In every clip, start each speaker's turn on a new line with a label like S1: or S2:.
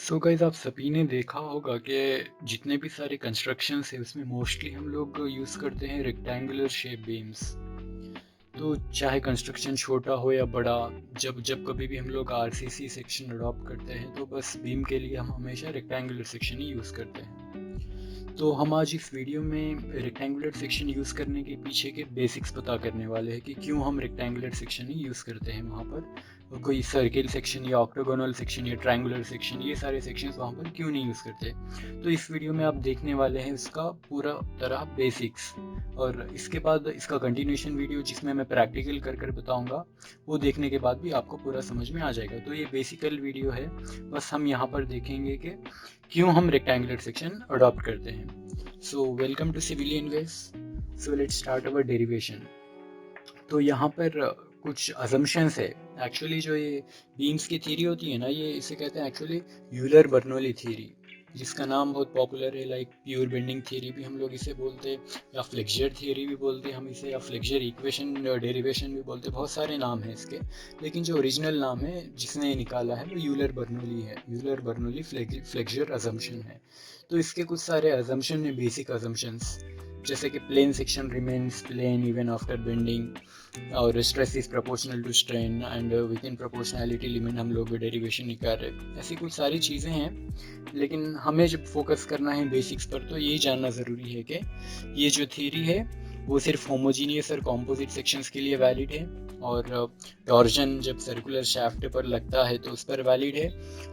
S1: So guys आप सभी ने देखा होगा कि जितने भी सारे कंस्ट्रक्शंस है उसमें मोस्टली हम लोग यूज़ करते हैं रेक्टेंगुलर शेप बीम्स। तो चाहे कंस्ट्रक्शन छोटा हो या बड़ा, जब जब कभी भी हम लोग आरसीसी सेक्शन अडॉप्ट करते हैं तो बस बीम के लिए हम हमेशा रेक्टेंगुलर सेक्शन ही यूज़ करते हैं। तो हम आज इस वीडियो में रेक्टेंगुलर सेक्शन यूज़ करने के पीछे के बेसिक्स पता करने वाले हैं कि क्यों हम रेक्टेंगुलर सेक्शन ही यूज़ करते हैं वहाँ पर, और कोई सर्किल सेक्शन या ऑक्टागोनल सेक्शन या ट्रायंगुलर सेक्शन ये सारे सेक्शंस वहाँ पर क्यों नहीं यूज़ करते। तो इस वीडियो में आप देखने वाले हैं इसका पूरा तरह बेसिक्स, और इसके बाद इसका कंटिन्यूशन वीडियो जिसमें मैं प्रैक्टिकल कर कर बताऊँगा, वो देखने के बाद भी आपको पूरा समझ में आ जाएगा। तो ये बेसिकल वीडियो है, बस हम यहाँ पर देखेंगे कि क्यों हम रेक्टेंगुलर सेक्शन अडॉप्ट करते हैं। So welcome to civilian ways. So let's start our derivation. तो यहाँ पर कुछ अजम्पशंस है। एक्चुअली जो ये बीम्स की थ्योरी होती है ना, ये इसे कहते हैं एक्चुअली यूलर बर्नौली थ्योरी, जिसका नाम बहुत पॉपुलर है, लाइक प्योर बेंडिंग थ्योरी भी हम लोग इसे बोलते हैं, या फ्लेक्सचर थ्योरी भी बोलते हैं हम इसे, या फ्लेक्सचर इक्वेशन डेरिवेशन भी बोलते हैं। बहुत सारे नाम हैं इसके, लेकिन जो ओरिजिनल नाम है जिसने ये निकाला है वो यूलर बर्नौली है। यूलर बर्नौली फ्लेक्सचर अजम्पशन है। तो इसके कुछ सारे अजम्पशन है, बेसिक अजम्पशंस, जैसे कि plane section remains plane even after bending, और stress is proportional to strain, and within proportionality limit हम लोग डेरिवेशन निकाल रहे। ऐसी कुछ सारी चीज़ें हैं, लेकिन हमें जब फोकस करना है बेसिक्स पर तो यही जानना ज़रूरी है कि ये जो थ्योरी है वो सिर्फ होमोजीनियस और कॉम्पोजिट सेक्शंस के लिए वैलिड है, और टॉर्जन जब सर्कुलर शाफ्ट पर लगता है तो उस पर वैलिड है,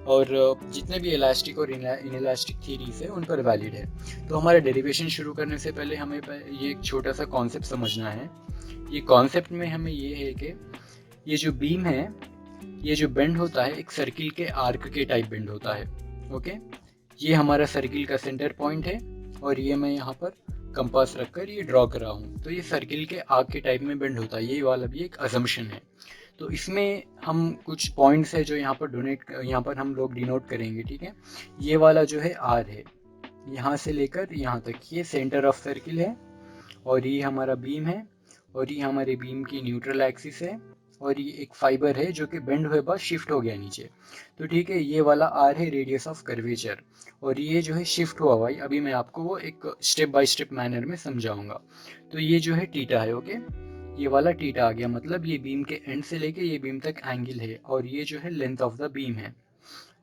S1: और जितने भी इलास्टिक और इनइलास्टिक थ्योरीज है उन पर वैलिड है। तो हमारे डेरिवेशन शुरू करने से पहले हमें ये एक छोटा सा कॉन्सेप्ट समझना है। ये कॉन्सेप्ट में हमें ये है कि ये जो बीम है, ये जो बेंड होता है एक सर्किल के आर्क के टाइप बेंड होता है। ओके, ये हमारा सर्किल का सेंटर पॉइंट है, और ये मैं यहाँ पर कंपास रखकर ये ड्रॉ कर रहा हूँ। तो ये सर्किल के आर्क के टाइप में बेंड होता है, ये वाला भी एक अजम्पशन है। तो इसमें हम कुछ पॉइंट्स है जो यहाँ पर हम लोग डिनोट करेंगे, ठीक है। ये वाला जो है आर है, यहाँ से लेकर यहाँ तक ये सेंटर ऑफ सर्किल है, और ये हमारा बीम है, और ये हमारे बीम की न्यूट्रल एक्सिस है, और ये एक फाइबर है जो कि बेंड हुए बाद शिफ्ट हो गया नीचे। तो ठीक है, ये वाला आर है रेडियस ऑफ कर्वेचर, और ये जो है शिफ्ट हुआ भाई, अभी मैं आपको वो एक स्टेप बाय स्टेप मैनर में समझाऊंगा। तो ये जो है टीटा है। ओके, ये वाला टीटा आ गया, मतलब ये बीम के एंड से लेके ये बीम तक एंगल है, और ये जो है लेंथ ऑफ द बीम है,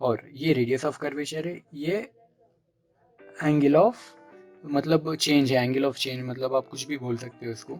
S1: और ये रेडियस ऑफ कर्वेचर है। ये एंगल ऑफ मतलब चेंज है, एंगल ऑफ चेंज मतलब आप कुछ भी बोल सकते हो इसको।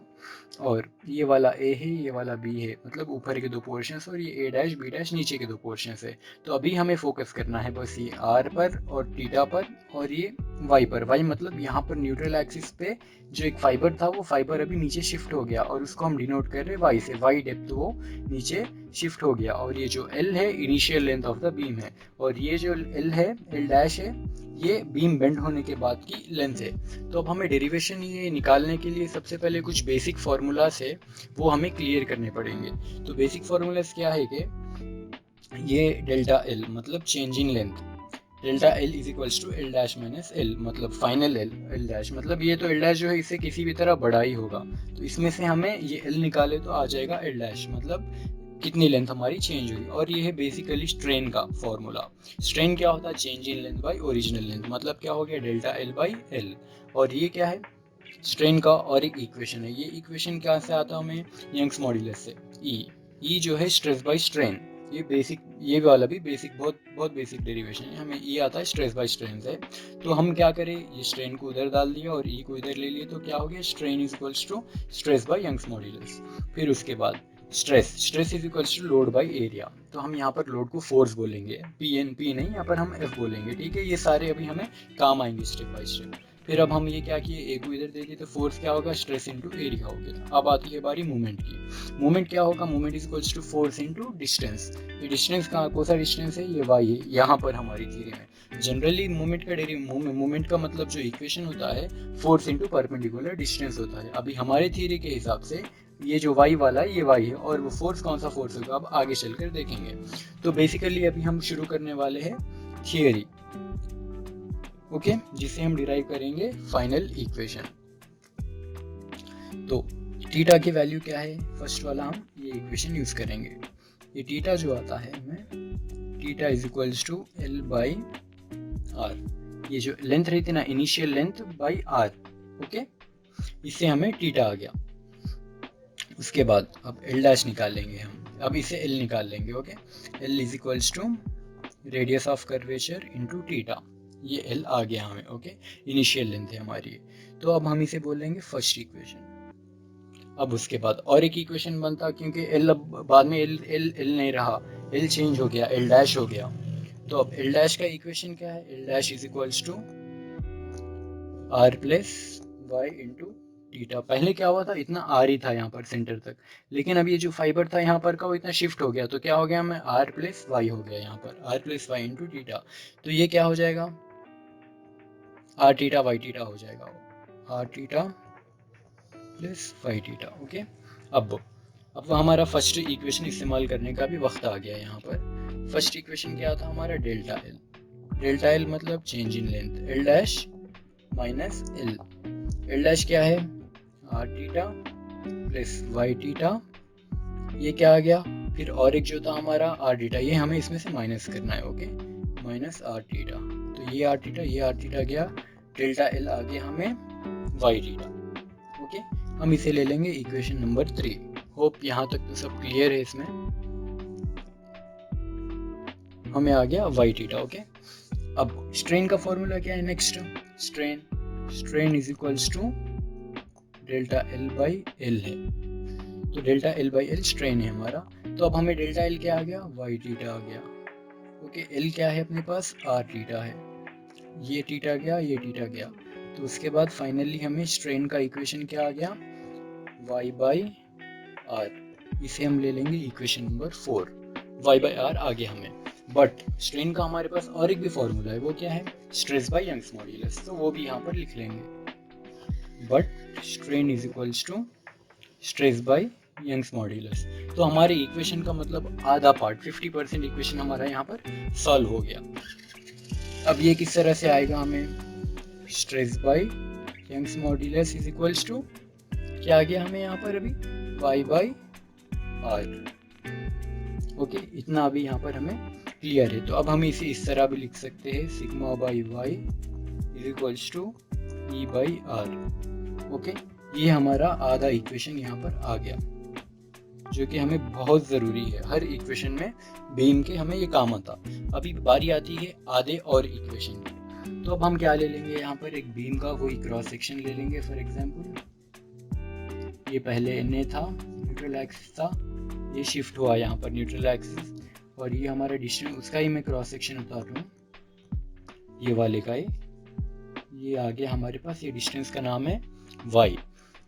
S1: और ये वाला ए है, ये वाला बी है, मतलब ऊपर के दो पोर्शंस, और ये ए डैश बी डैश नीचे के दो पोर्शंस है। तो अभी हमें फोकस करना है बस ये आर पर और थीटा पर, और ये वाई पर। वाई मतलब यहाँ पर न्यूट्रल एक्सिस पे जो एक फाइबर था वो फाइबर अभी नीचे शिफ्ट हो गया, और उसको हम डिनोट कर रहे हैं वाई से। वाई डेप्थ वो नीचे शिफ्ट हो गया, और ये जो एल है initial length of the beam है, और ये जो एल है, एल डैश है, ये बीम बेंड होने के बाद की लेंथ है। तो अब हमें डेरिवेशन ये निकालने के लिए सबसे पहले कुछ बेसिक फार्मूलाज है वो हमें क्लियर करने पड़ेंगे। तो बेसिक फार्मूलाज क्या है कि ये डेल्टा एल मतलब change in length, delta L is equals to L dash minus L मतलब फाइनल एल, एल डैश मतलब ये तो एल डैश जो है इससे किसी भी तरह बड़ा ही होगा। तो इसमें से हमें ये एल निकाले तो आ जाएगा एल डैश, मतलब कितनी लेंथ हमारी चेंज हुई। और ये है बेसिकली स्ट्रेन का फॉर्मूला। स्ट्रेन क्या होता है, change in length by original length, मतलब क्या हो गया डेल्टा एल बाई एल। और ये क्या है, स्ट्रेन का और एक इक्वेशन है। ये इक्वेशन क्या से आता है हमें, यंग्स मॉड्यूलस से। ई जो है स्ट्रेस बाय स्ट्रेन, ये बेसिक, ये वाला भी बेसिक, बहुत बहुत बेसिक डेरिवेशन है, हमें ई आता है स्ट्रेस बाय स्ट्रेन से। तो हम क्या करें, ये स्ट्रेन को उधर डाल दिया और ई को इधर ले लिए, तो क्या हो गया, strain is equals to stress by Young's modulus. फिर उसके बाद stress is equals to load by area. तो हम यहाँ पर लोड को फोर्स बोलेंगे, पी एन पी नहीं, यहाँ पर हम एफ बोलेंगे, ठीक है। ये सारे अभी हमें काम आएंगे स्टेप बाय स्टेप। फिर अब हम ये क्या किए, ए को इधर दे दिए, तो फोर्स क्या होगा, स्ट्रेस इनटू एरिया हो गया। अब आती है बारी मूवमेंट की। मूवमेंट क्या होगा, movement is equals to force into distance. ये डिस्टेंस कौन सा डिस्टेंस है, ये वाई है, यहाँ पर हमारी थ्योरी में जनरली मूवमेंट का मूवमेंट का मतलब जो इक्वेशन होता है फोर्स इनटू परपेंडिकुलर डिस्टेंस होता है। अभी हमारे थ्योरी के हिसाब से ये जो वाई वाला है ये वाई है, और वो फोर्स कौन सा फोर्स होगा अब आगे चलकर देखेंगे। तो बेसिकली अभी हम शुरू करने वाले हैं थियरी, ओके, जिसे हम डिराइव करेंगे फाइनल इक्वेशन। तो थीटा की वैल्यू क्या है, फर्स्ट वाला हम ये इक्वेशन यूज करेंगे। ये थीटा जो आता है हमें, theta is equals to L by R. ये जो लेंथ रही थी ना, initial length by R, okay, इससे हमें थीटा आ गया। उसके बाद अब एल डैश निकाल लेंगे हम, अब इसे एल निकाल लेंगे, okay. L is equals to radius of curvature into theta, ये एल आ गया हमें, ओके, इनिशियल लेंथ है हमारी। तो अब हम इसे बोलेंगे फर्स्ट इक्वेशन। अब उसके बाद और एक इक्वेशन बनता, क्योंकि एल अब बाद में एल एल एल नहीं रहा, एल चेंज हो गया, एल डैश हो गया। तो अब एल डैश का इक्वेशन क्या है, L dash is equals to R plus y into theta. पहले क्या हुआ था, इतना आर ही था यहाँ पर सेंटर तक, लेकिन अब ये जो फाइबर था यहाँ पर का वो इतना शिफ्ट हो गया, तो क्या हो गया हमें, आर प्लस वाई हो गया यहाँ पर, R plus y into theta. तो ये क्या हो जाएगा, आर थीटा वाई थीटा हो जाएगा, R theta plus y theta, okay. अब हमारा फर्स्ट इक्वेशन इस्तेमाल करने का भी वक्त आ गया यहाँ पर। फर्स्ट इक्वेशन क्या था हमारा, डेल्टा एल। डेल्टा एल मतलब change in length, L dash minus L. L dash क्या है, R theta plus y theta, ये क्या आ गया। फिर और एक जो था हमारा आर थीटा, ये हमें इसमें से माइनस करना है, ओके, माइनस आर थीटा। तो ये आर थीटा, ये आर थीटा गया, डेल्टा एल आ गया हमें वाई थीटा, ओके। हम इसे ले लेंगे इक्वेशन नंबर 3। होप यहाँ तक तो सब क्लियर है। इसमें हमें आ गया वाई थीटा, ओके। अब स्ट्रेन का फॉर्मूला क्या है, next strain is equals to delta L by L है। तो delta L by L strain है हमारा। तो अब हमें डेल्टा एल क्या आ गया, वाई थीटा आ गया, ओके। एल क्या है अपने पास, आर थीटा है, ये थीटा गया, ये थीटा गया। तो उसके बाद फाइनली हमें स्ट्रेन का इक्वेशन क्या आ गया, y बाई आर। इसे हम ले लेंगे equation number 4, y by r आ गया हमें। बट स्ट्रेन का हमारे पास और एक भी फॉर्मूला है, वो क्या है, स्ट्रेस बाई यंग्स मॉड्यूलस, तो वो भी यहाँ पर लिख लेंगे। But strain is equals to stress by Young's modulus. तो हमारे इक्वेशन का मतलब आधा पार्ट, 50% इक्वेशन हमारा यहाँ पर सॉल्व हो गया। अब ये किस तरह से आएगा हमें, stress by Young's modulus is equals to क्या आ गया हमें यहाँ पर अभी, y बाई आर, ओके। इतना अभी यहाँ पर हमें क्लियर है। तो अब हम इसे इस तरह भी लिख सकते हैं, sigma by y is equals to E by R, okay. ये हमारा आधा इक्वेशन यहाँ पर आ गया, जो कि हमें बहुत ज़रूरी है हर इक्वेशन में, बीम के हमें ये काम आता। अभी बारी आती है आधे और इक्वेशन की। तो अब हम क्या ले लेंगे यहाँ पर, एक बीम का कोई क्रॉस सेक्शन ले लेंगे। फॉर एग्जाम्पल ये पहले NA था, न्यूट्रल एक्सिस था, ये शिफ्ट हुआ यहाँ पर न्यूट्रल एक्सिस, और ये हमारा डिस्टेंस, उसका ही मैं क्रॉस सेक्शन उतार लूँ, ये वाले का ही, ये आ गया हमारे पास, ये डिस्टेंस का नाम है y।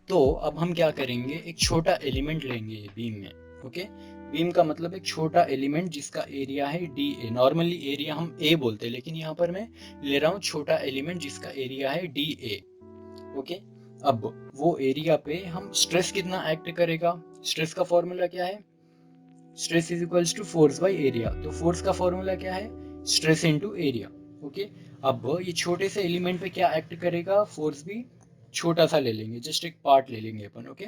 S1: तो अब हम क्या करेंगे, एक छोटा एलिमेंट लेंगे बीम में, ओके। बीम का मतलब एक छोटा एलिमेंट जिसका एरिया है DA। नॉर्मली एरिया हम A बोलते हैं, लेकिन यहाँ पर मैं ले रहा हूँ छोटा एलिमेंट जिसका एरिया है DA, ओके। अब वो एरिया पे हम स्ट्रेस कितना एक्ट करेगा, स्ट्रेस का फॉर्मूला क्या है, stress is equals to force by area. तो फोर्स का फॉर्मूला क्या है, स्ट्रेस इनटू एरिया, ओके। अब ये छोटे से एलिमेंट पे क्या एक्ट करेगा, फोर्स भी छोटा सा ले लेंगे, जस्ट एक पार्ट ले लेंगे अपन, ओके।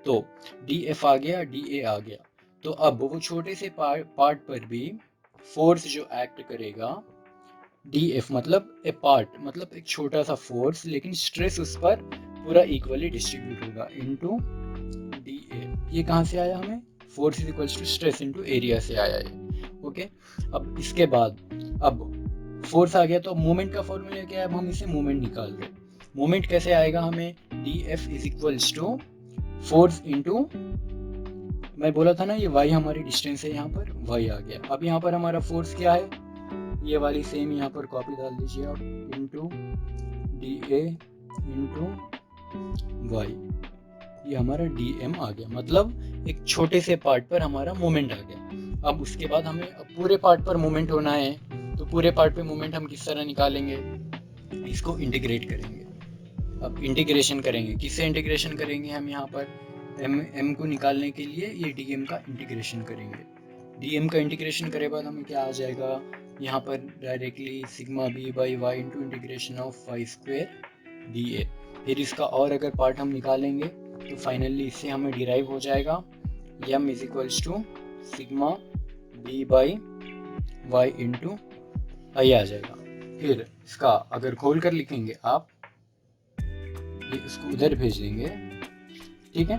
S1: तो DF आ गया, DA आ गया। तो अब वो छोटे से पार्ट पर भी फोर्स जो एक्ट करेगा, DF मतलब ए पार्ट, मतलब एक छोटा सा फोर्स, लेकिन स्ट्रेस उस पर पूरा इक्वली डिस्ट्रीब्यूट होगा इनटू DA। ये कहाँ से आया हमें, force is equals to stress into area से आया है, ओके। अब इसके बाद अब फोर्स आ गया, तो मोमेंट का फॉर्मूला क्या है, अब हम इसे मोमेंट निकाल रहे हैं। मोमेंट कैसे आएगा हमें, DF is equals to force into, मैं बोला था ना ये y हमारी डिस्टेंस है, यहाँ पर y आ गया। अब यहाँ पर हमारा फोर्स क्या है, ये वाली सेम यहाँ पर कॉपी डाल दीजिए आप, इनटू DA इनटू y, ये हमारा DM आ गया, मतलब एक छोटे से पार्ट पर हमारा मोमेंट आ गया। अब उसके बाद हमें पूरे पार्ट पर मोमेंट होना है, तो पूरे पार्ट पे मोमेंट हम किस तरह निकालेंगे, इसको इंटीग्रेट करेंगे। अब इंटीग्रेशन करेंगे, किससे इंटीग्रेशन करेंगे हम, यहाँ पर m को निकालने के लिए ये dm का इंटीग्रेशन करेंगे। dm का इंटीग्रेशन करे बाद हमें क्या आ जाएगा, यहाँ पर directly sigma b by y into integration of y square dA। फिर इसका और अगर पार्ट हम निकालेंगे तो फाइनली इससे हमें डिराइव हो जाएगा m is equals to sigma b by y into I आ जाएगा। फिर इसका अगर खोल कर लिखेंगे आप, ये इसको उधर भेज देंगे, ठीक है।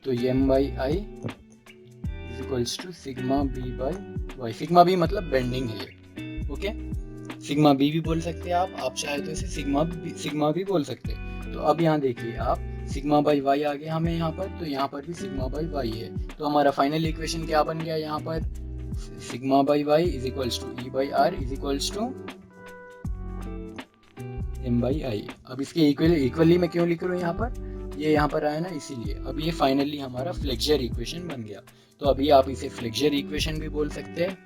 S1: तो ये M by I is equals to sigma b by y. Sigma b मतलब बेंडिंग है ये, ओके। सिग्मा बी भी बोल सकते हैं आप चाहे तो इसे सिग्मा भी बोल सकते हैं। तो अब यहाँ देखिए आप, सिग्मा बाई वाई आ गया हमें यहाँ पर, तो यहाँ पर भी सिग्मा बाई वाई है। तो हमारा फाइनल इक्वेशन क्या बन गया यहाँ पर, sigma by y is equals to E by R is equals to M by I. अब इसके इक्वली मैं क्यों लिख रहा हूँ यहाँ पर, ये यहाँ पर आया ना इसीलिए। अब ये फाइनली हमारा फ्लेक्सर इक्वेशन बन गया। तो अभी आप इसे फ्लेक्सर इक्वेशन भी बोल सकते हैं,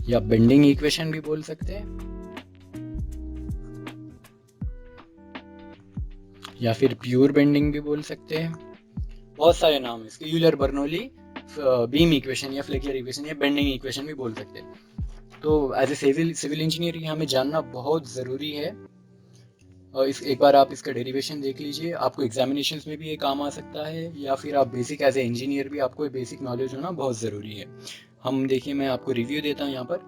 S1: या बेंडिंग इक्वेशन भी बोल सकते हैं, या फिर प्योर बेंडिंग भी बोल सकते हैं। बहुत सारे नाम है इसके, यूलर बर्नौली बीम इक्वेशन या फ्लेक्सर इक्वेशन या बेंडिंग इक्वेशन भी बोल सकते हैं। तो एज ए सिविल इंजीनियर ये हमें जानना बहुत ज़रूरी है। और एक बार आप इसका डेरिवेशन देख लीजिए, आपको एग्जामिनेशंस में भी ये काम आ सकता है, या फिर आप बेसिक एज ए इंजीनियर भी आपको बेसिक नॉलेज होना बहुत ज़रूरी है। हम देखिए, मैं आपको रिव्यू देता हूँ यहाँ पर।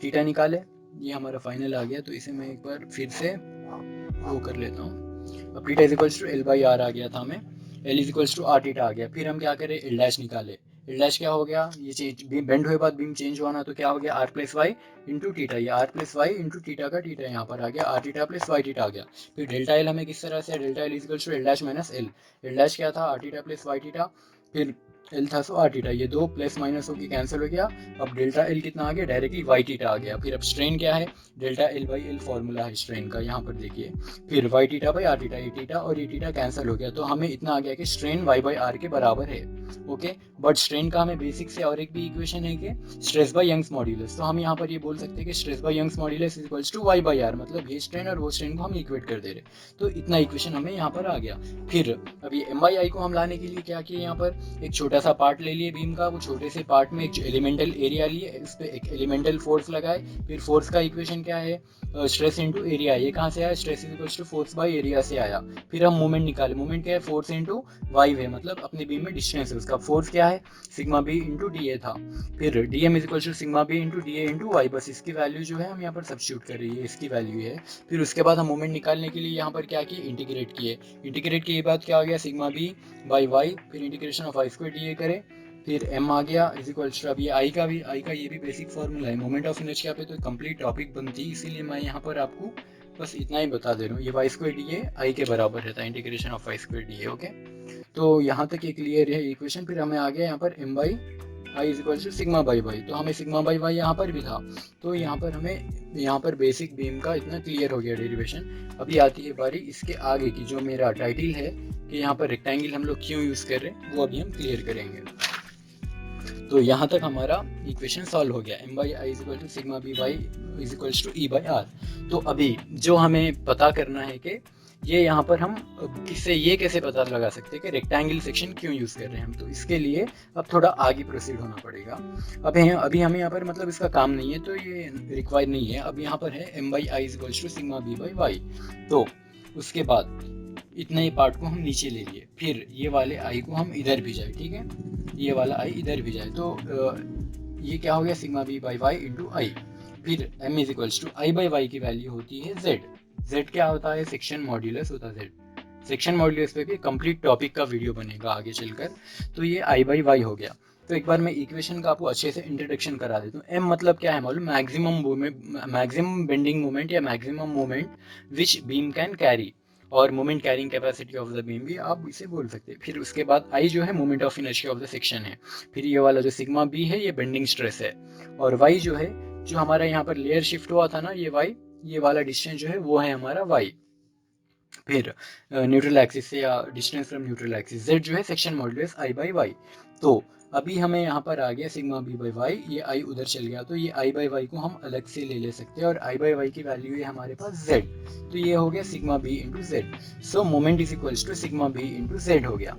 S1: थीटा निकाले, ये हमारा फाइनल आ गया। तो इसे मैं एक बार फिर से वो कर लेता हूँ। अब theta is equals to L by r आ गया था हमें, L is equals to r theta आ गया। फिर हम क्या करें, एल डैश निकाले। एल डैश क्या हो गया, ये चेंज बेंड हुए बाद बीम चेंज हुआ ना, तो क्या हो गया, r plus y into theta. ये r plus y into theta का टीटा यहाँ पर आ गया, r theta plus y theta आ गया। फिर डेल्टा एल हमें किस तरह से, delta L is equals to L dash minus L. L dash क्या था, r theta plus y theta, फिर एल था सो आर टीटा। ये दो प्लस माइनस होकर कैंसिल हो गया। अब डेल्टा एल कितना आ गया, डायरेक्टली वाई टीटा आ गया। फिर अब स्ट्रेन क्या है, delta L by L formula है स्ट्रेन का, यहाँ पर देखिए। फिर y theta by R theta, ये टीटा और ये टीटा कैंसिल हो गया। तो हमें इतना आ गया कि स्ट्रेन वाई बाई आर के बराबर है, ओके। बट स्ट्रेन का हमें बेसिक से और एक भी इक्वेशन है कि स्ट्रेस बाय यंग्स मॉड्यूलस। तो हम यहाँ पर ये बोल सकते हैं कि stress by Young's modulus is equals to y by R, मतलब ये स्ट्रेन और वो स्ट्रेन को हम इक्वेट कर दे रहे। तो इतना इक्वेशन हमें यहाँ पर आ गया। फिर अभी एम बाई आई को हम लाने के लिए क्या किए, यहाँ पर एक छोटा सा पार्ट ले लिए बीम का, वो छोटे से पार्ट में एक एलिमेंटल एरिया लिए, इस पर एक एलिमेंटल फोर्स लगाए। फिर फोर्स का इक्वेशन क्या है, स्ट्रेस इंटू एरिया। ये कहाँ से आया, stress is equals to force by area से आया। फिर हम मोमेंट निकाले, मोमेंट क्या है, फोर्स इंटू वाई है, मतलब अपने बीम में डिस्टेंस है उसका। फोर्स क्या है, sigma b into d A था। फिर d M is equal to sigma b into d A into y, बस इसकी वैल्यू जो है हम यहाँ पर सब्स्टिट्यूट कर रही है, इसकी वैल्यू है। फिर उसके बाद हम मोमेंट निकालने के लिए यहाँ पर क्या किए, इंटीग्रेट किए। इंटीग्रेट किए बाद क्या आ गया, सिग्मा बी बाई वाई, फिर integration of y square d A करे। फिर एम आ गया इज इक्वल टू, अब ये आई का ये भी बेसिक फॉर्मूला है। मोमेंट ऑफ इनर्शिया पे तो कंप्लीट टॉपिक बनती है, इसीलिए मैं यहाँ पर आपको बस इतना ही बता दे रहा हूँ। ये y square d A I के बराबर रहता है, integration of y square d A, okay. तो यहाँ तक ये क्लियर है इक्वेशन। फिर हमें आ गया यहाँ पर M by I is equal to sigma by y. तो हमें सिग्मा बाई वाई यहाँ पर भी था। तो यहाँ पर हमें यहाँ पर बेसिक बीम का इतना क्लियर हो गया डेरिवेशन। अभी आती है बारी इसके आगे की, जो मेरा टाइटल है कि यहाँ पर रेक्टेंगल हम लोग क्यों यूज़ कर रहे हैं, वो अभी हम क्लियर करेंगे। तो यहाँ तक हमारा इक्वेशन सॉल्व हो गया, M by I is equal to sigma b y is equal to E by R. तो अभी जो हमें पता करना है कि ये यहाँ पर हम किससे ये कैसे पता लगा सकते हैं कि रेक्टेंगल सेक्शन क्यों यूज़ कर रहे हैं हम। तो इसके लिए अब थोड़ा आगे प्रोसीड होना पड़ेगा। अभी हमें यहाँ पर मतलब इसका काम नहीं है, तो ये रिक्वायर नहीं है। अब यहाँ पर है M by I is equal to sigma b by y. तो उसके बाद इतने ही पार्ट को हम नीचे ले लिए, फिर ये वाले आई को हम इधर भी जाए, ठीक है, ये वाला आई इधर भी जाए। तो ये क्या हो गया, sigma b by y into I. फिर M is equals to I by y की वैल्यू होती है जेड। जेड क्या होता है, सेक्शन मॉड्यूलस होता है जेड। सेक्शन मॉड्यूलस पे भी कंप्लीट टॉपिक का वीडियो बनेगा आगे चलकर। तो ये आई बाई वाई हो गया। तो एक बार मैं इक्वेशन का आपको अच्छे से इंट्रोडक्शन करा देता हूँ। एम मतलब क्या है मालूम, मैक्सिमम बेंडिंग मोमेंट या maximum moment which beam can carry, और moment carrying capacity of the beam भी आप इसे बोल सकते हैं। फिर उसके बाद आई जो है moment of inertia of the section है। फिर ये वाला जो सिग्मा बी है ये बेंडिंग स्ट्रेस है। और वाई जो है, जो हमारा यहाँ पर लेयर शिफ्ट हुआ था ना, ये वाई, ये वाला डिस्टेंस जो है वो है हमारा वाई। फिर न्यूट्रल एक्सिस से या distance from neutral axis, Z जो है section modulus I by y. तो अभी हमें यहाँ पर आ गया सिग्मा बी बाई वाई, ये आई उधर चल गया। तो ये आई बाई वाई को हम अलग से ले सकते हैं, और आई बाई वाई की वैल्यू है हमारे पास जेड। तो ये हो गया sigma b into Z. So moment is equals to sigma b into Z हो गया,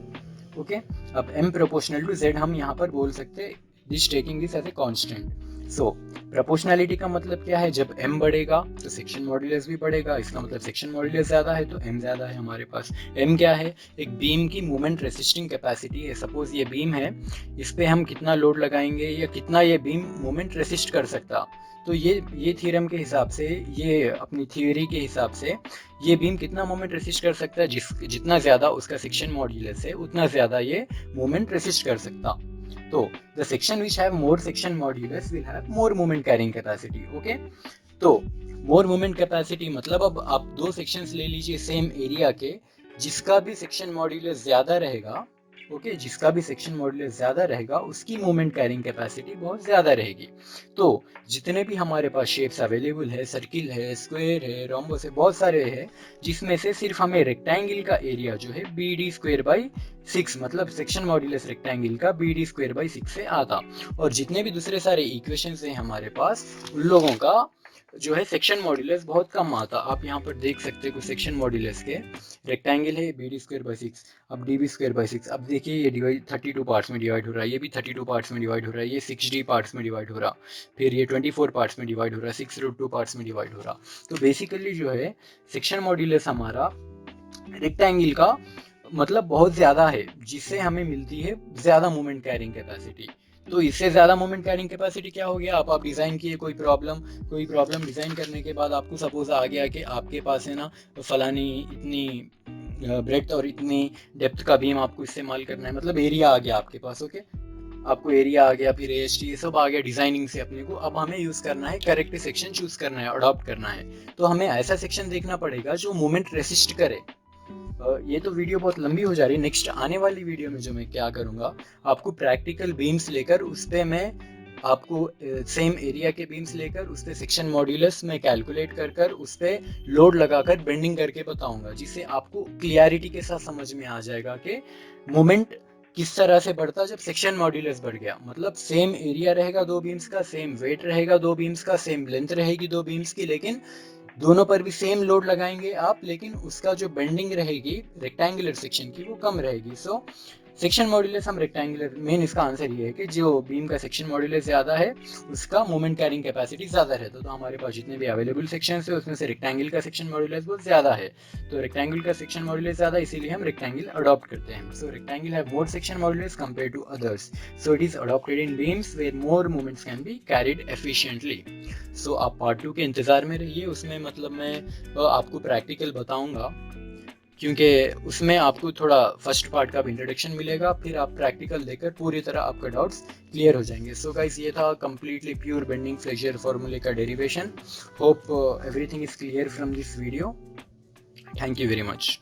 S1: ओके। अब एम प्रोपोर्शनल टू जेड हम यहाँ पर बोल सकते हैं, this taking this as a constant. So proportionality का मतलब क्या है, जब m बढ़ेगा तो सेक्शन मॉड्यूलस भी बढ़ेगा, इसका मतलब सेक्शन मॉड्यूलस ज़्यादा है तो m ज़्यादा है हमारे पास। m क्या है, एक बीम की मोमेंट रेसिस्टिंग कैपेसिटी है। सपोज ये बीम है, इस पे हम कितना लोड लगाएंगे या कितना ये बीम मोमेंट रेसिस्ट कर सकता, तो ये थ्योरम के हिसाब से, ये अपनी थ्योरी के हिसाब से ये बीम कितना मोमेंट रेसिस्ट कर सकता है, जितना ज़्यादा उसका सेक्शन मॉड्यूलस है उतना ज़्यादा ये मोमेंट रेसिस्ट कर सकता। तो the section which have more section modulus will have more moment carrying capacity. okay, तो more moment capacity मतलब अब आप दो sections ले लीजिए सेम एरिया के, जिसका भी सेक्शन मॉड्यूलस ज्यादा रहेगा, ओके, जिसका भी सेक्शन मॉड्यूलस ज्यादा रहेगा उसकी मोमेंट कैरिंग कैपेसिटी बहुत ज्यादा रहेगी। तो जितने भी हमारे पास शेप्स अवेलेबल है, सर्किल है, स्क्वायर है, रोम्बस है, बहुत सारे हैं, जिसमें से सिर्फ हमें रेक्टेंगल का एरिया जो है BD² by 6, मतलब सेक्शन मॉड्यूलस रेक्टेंगल का BD² by 6 से आता, और जितने भी दूसरे सारे इक्वेशंस हैं हमारे पास उन लोगों का जो है सेक्शन मॉड्यूलस बहुत कम आता। आप यहाँ पर देख सकते हो सेक्शन मॉड्यूलस के, रेक्टेंगल है BD²by 6, अब DB²by 6, अब देखिए ये डिवाइड 32 पार्ट्स में डिवाइड हो रहा है, ये भी 32 पार्ट्स में डिवाइड हो रहा है, ये 6D पार्ट्स में डिवाइड हो रहा, फिर ये 24 पार्ट्स में डिवाइड हो रहा है, 6√2 पार्ट्स में डिवाइड हो रहा। तो बेसिकली जो है सेक्शन मॉड्यूलस हमारा रेक्टेंगल का मतलब बहुत ज़्यादा है, जिससे हमें मिलती है ज़्यादा मोमेंट कैरिंग कैपेसिटी। तो इससे ज़्यादा मोमेंट कैरिंग कैपेसिटी क्या हो गया, आप डिज़ाइन किए कोई प्रॉब्लम डिज़ाइन करने के बाद आपको सपोज आ गया कि आपके पास है ना फलानी इतनी ब्रेड्थ और इतनी डेप्थ का बीम आपको इस्तेमाल करना है, मतलब एरिया आ गया आपके पास। ओके, आपको एरिया आ गया, फिर AST, ये सब आ गया डिजाइनिंग से अपने को। अब हमें यूज करना है करेक्ट सेक्शन चूज करना है, अडॉप्ट करना है। तो हमें ऐसा सेक्शन देखना पड़ेगा जो मोमेंट रेसिस्ट करे। ये तो वीडियो बहुत लंबी हो जा रही है। नेक्स्ट आने वाली वीडियो में जो मैं क्या करूंगा, आपको प्रैक्टिकल बीम्स लेकर उस पे मैं आपको सेम एरिया के बीम्स लेकर उस पे सेक्शन मॉड्यूलस में कैलकुलेट कर उस पे लोड लगाकर बेंडिंग करके बताऊंगा, जिससे आपको क्लियरिटी के साथ समझ में आ जाएगा कि मोमेंट किस तरह से बढ़ता जब सेक्शन मॉड्यूलस बढ़ गया। मतलब सेम एरिया रहेगा दो बीम्स का, सेम वेट रहेगा दो बीम्स का, सेम लेंथ रहेगी दो बीम्स की, लेकिन दोनों पर भी सेम लोड लगाएंगे आप, लेकिन उसका जो बेंडिंग रहेगी रेक्टेंगुलर सेक्शन की वो कम रहेगी। सो सेक्शन मॉड्यूलस हम रेक्टेंगुलर, मेन इसका आंसर ये है कि जो बीम का सेक्शन मॉड्यूलस ज्यादा है उसका मोमेंट कैरिंग कैपेसिटी ज्यादा रहता है। तो हमारे पास जितने भी अवेलेबल सेक्शंस है उसमें से रेक्टेंगल का सेक्शन मॉड्यूलस बहुत ज्यादा है, तो रेक्टेंगल का सेक्शन मॉड्यूलस ज्यादा, इसीलिए हम रेक्टेंगल अडॉप्ट करते हैं। सो rectangle have more section modulus compare to others, so it is adopted in beams where more moments can be carried efficiently. So आप पार्ट 2 के इंतजार में रहिए, उसमें मतलब मैं आपको प्रैक्टिकल बताऊंगा, क्योंकि उसमें आपको थोड़ा फर्स्ट पार्ट का भी इंट्रोडक्शन मिलेगा, फिर आप प्रैक्टिकल देकर पूरी तरह आपका डाउट्स क्लियर हो जाएंगे। सो गाइस, ये था कंप्लीटली प्योर बेंडिंग फ्लेक्सर फॉर्मूले का derivation. Hope everything is clear from this video. Thank you very much.